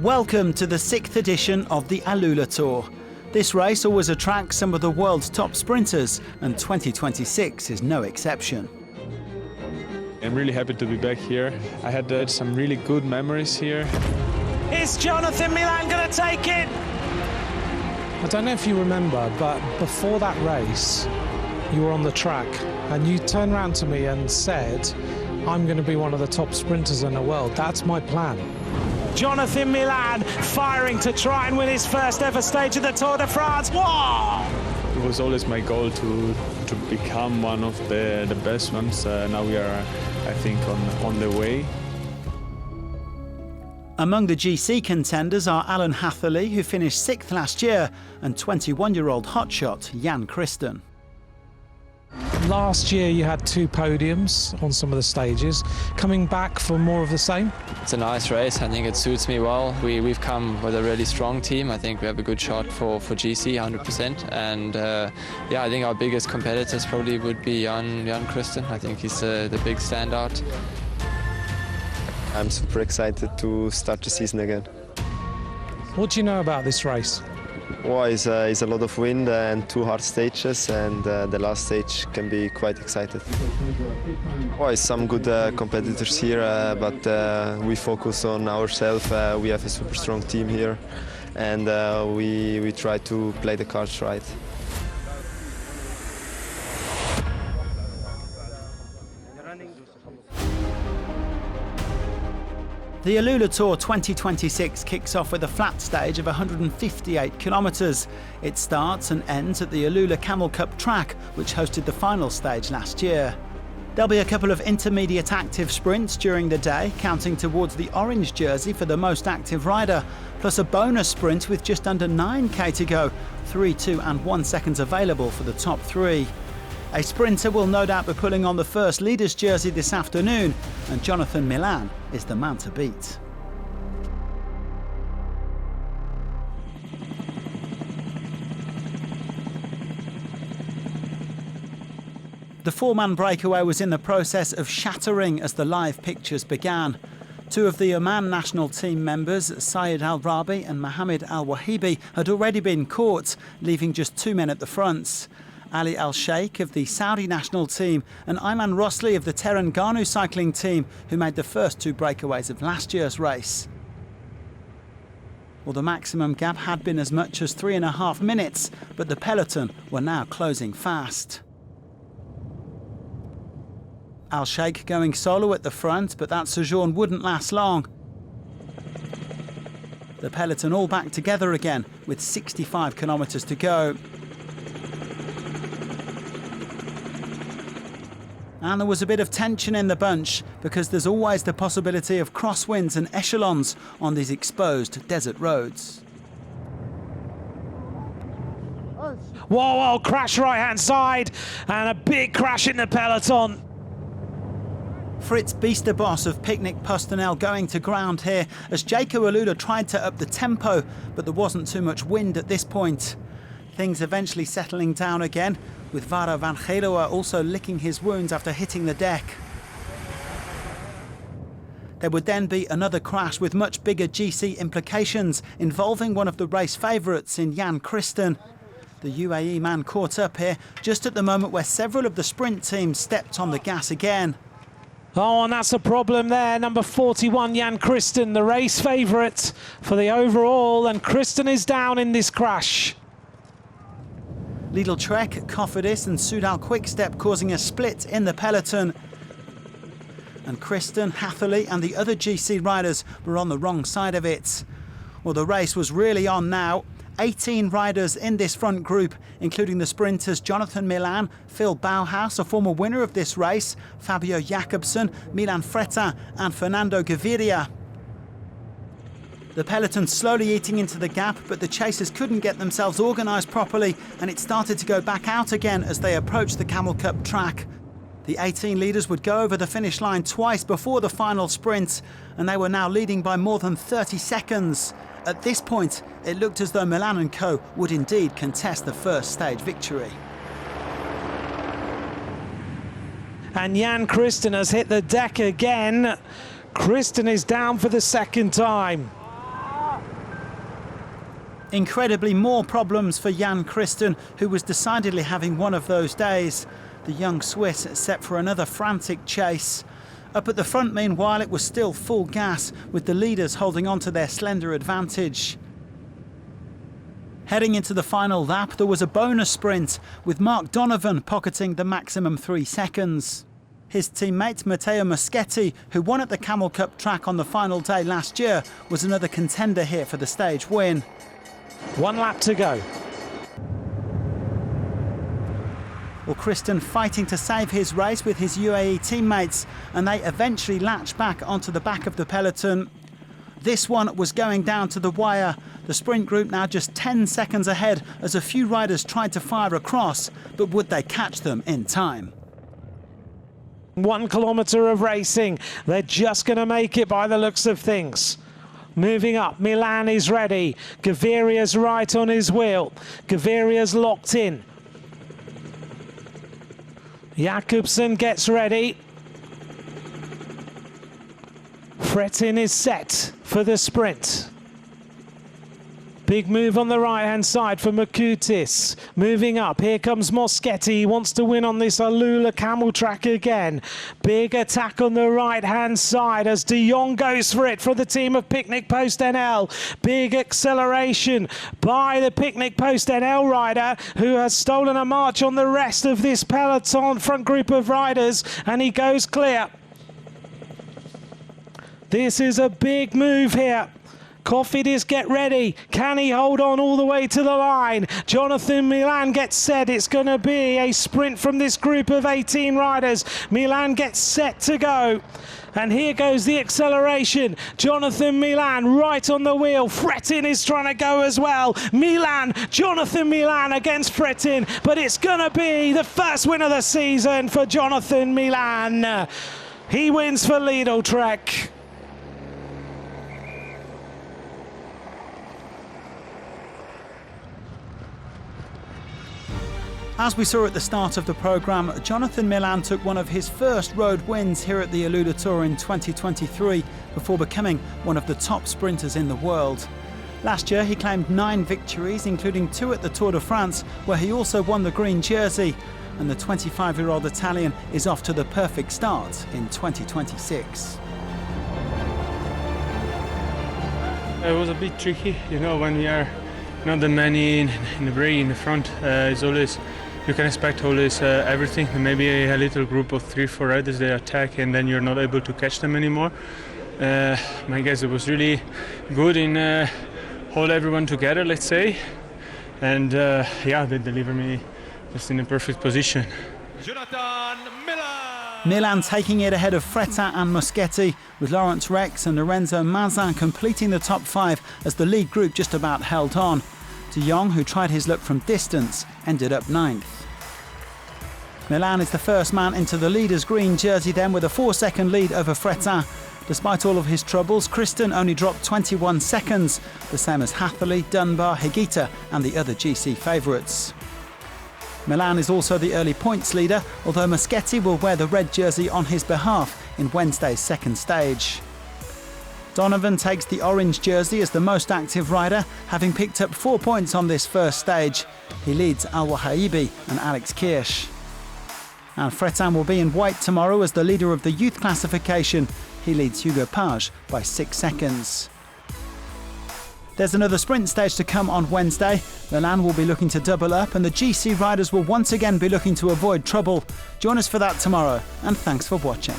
Welcome to the 6th edition of the AlUla Tour. This race always attracts some of the world's top sprinters, and 2026 is no exception. I'm really happy to be back here. I had some really good memories here. Is Jonathan Milan going to take it? I don't know if you remember, but before that race, you were on the track and you turned around to me and said, I'm going to be one of the top sprinters in the world. That's my plan. Jonathan Milan firing to try and win his first ever stage of the Tour de France. Whoa! It was always my goal to become one of the best ones. Now we are, I think, on the way. Among the GC contenders are Alan Hatherley, who finished 6th last year, and 21-year-old hotshot Jan Christen. Last year you had 2 podiums on some of the stages. Coming back for more of the same? It's a nice race. I think it suits me well. We've come with a really strong team. I think we have a good shot for GC, 100%. And yeah, I think our biggest competitors probably would be Jan Christen. I think he's the big standout. I'm super excited to start the season again. What do you know about this race? Well, it's a lot of wind and 2 hard stages, and the last stage can be quite exciting. Well, it's some good competitors here, but we focus on ourselves. We have a super strong team here, and we try to play the cards right. The AlUla Tour 2026 kicks off with a flat stage of 158 kilometres. It starts and ends at the AlUla Camel Cup track, which hosted the final stage last year. There'll be a couple of intermediate active sprints during the day, counting towards the orange jersey for the most active rider, plus a bonus sprint with just under 9k to go, 3, 2 and 1 seconds available for the top 3. A sprinter will no doubt be pulling on the first leader's jersey this afternoon, and Jonathan Milan is the man to beat. The 4-man breakaway was in the process of shattering as the live pictures began. 2 of the Oman national team members, Syed Al-Rabi and Mohammed Al-Wahibi, had already been caught, leaving just 2 men at the front. Ali Al-Sheikh of the Saudi national team and Ayman Rosli of the Terengganu cycling team, who made the first 2 breakaways of last year's race. Well, the maximum gap had been as much as 3.5 minutes, but the peloton were now closing fast. Al-Sheikh going solo at the front, but that sojourn wouldn't last long. The peloton all back together again with 65 kilometres to go. And there was a bit of tension in the bunch, because there's always the possibility of crosswinds and echelons on these exposed desert roads. Whoa, crash right-hand side, and a big crash in the peloton. Fritz Biesterboss of Picnic Pustanel going to ground here as Jaco AlUla tried to up the tempo, but there wasn't too much wind at this point. Things eventually settling down again, with Vara van Geloa also licking his wounds after hitting the deck. There would then be another crash with much bigger GC implications, involving one of the race favourites in Jan Christen. The UAE man caught up here just at the moment where several of the sprint teams stepped on the gas again. Oh, and that's a problem there. Number 41, Jan Christen, the race favourite for the overall, and Christen is down in this crash. Lidl Trek, Cofidis and Soudal Quickstep causing a split in the peloton. And Christen, Hatherley and the other GC riders were on the wrong side of it. Well, the race was really on now. 18 riders in this front group, including the sprinters Jonathan Milan, Phil Bauhaus, a former winner of this race, Fabio Jakobsen, Milan Fretin and Fernando Gaviria. The peloton slowly eating into the gap, but the chasers couldn't get themselves organised properly, and it started to go back out again as they approached the Camel Cup track. The 18 leaders would go over the finish line twice before the final sprint, and they were now leading by more than 30 seconds. At this point, it looked as though Milan and co would indeed contest the first stage victory. And Jan Christen has hit the deck again. Christen is down for the second time. Incredibly more problems for Jan Christen, who was decidedly having one of those days. The young Swiss set for another frantic chase. Up at the front, meanwhile, it was still full gas, with the leaders holding on to their slender advantage. Heading into the final lap, there was a bonus sprint, with Mark Donovan pocketing the maximum 3 seconds. His teammate Matteo Moschetti, who won at the Camel Cup track on the final day last year, was another contender here for the stage win. 1 lap to go. Well, Christen fighting to save his race with his UAE teammates, and they eventually latched back onto the back of the peloton. This one was going down to the wire. The sprint group now just 10 seconds ahead as a few riders tried to fire across, but would they catch them in time? 1 kilometre of racing. They're just going to make it by the looks of things. Moving up, Milan is ready. Gaviria's right on his wheel. Gaviria's locked in. Jakobsen gets ready. Frettin is set for the sprint. Big move on the right-hand side for Makutis. Moving up, here comes Moschetti. He wants to win on this AlUla camel track again. Big attack on the right-hand side as De Jong goes for it for the team of Picnic Post NL. Big acceleration by the Picnic Post NL rider, who has stolen a march on the rest of this peloton front group of riders, and he goes clear. This is a big move here. Cofidis, get ready. Can he hold on all the way to the line? Jonathan Milan gets set. It's going to be a sprint from this group of 18 riders. Milan gets set to go. And here goes the acceleration. Jonathan Milan right on the wheel. Frettin is trying to go as well. Jonathan Milan against Frettin. But it's going to be the first win of the season for Jonathan Milan. He wins for Lidl Trek. As we saw at the start of the programme, Jonathan Milan took one of his first road wins here at the AlUla Tour in 2023 before becoming one of the top sprinters in the world. Last year he claimed 9 victories, including 2 at the Tour de France, where he also won the green jersey, and the 25-year-old Italian is off to the perfect start in 2026. It was a bit tricky, you know, when we are not that many in the front. It's always, you can expect always everything. Maybe a little group of 3-4 riders, they attack and then you're not able to catch them anymore. My guess it was really good in hold everyone together, let's say, and yeah, they deliver me just in a perfect position. Milan taking it ahead of Frettin and Moschetti, with Lawrence Rex and Lorenzo Mazin completing the top 5 as the lead group just about held on. De Jong, who tried his luck from distance, ended up 9th. Milan is the first man into the leader's green jersey then, with a 4-second lead over Frettin. Despite all of his troubles, Christen only dropped 21 seconds, the same as Hatherley, Dunbar, Higuita and the other GC favourites. Milan is also the early points leader, although Moschetti will wear the red jersey on his behalf in Wednesday's second stage. Donovan takes the orange jersey as the most active rider, having picked up 4 points on this first stage. He leads Al-Wahaibi and Alex Kirsch. And Frettin will be in white tomorrow as the leader of the youth classification. He leads Hugo Page by 6 seconds. There's another sprint stage to come on Wednesday. Milan will be looking to double up and the GC riders will once again be looking to avoid trouble. Join us for that tomorrow, and thanks for watching.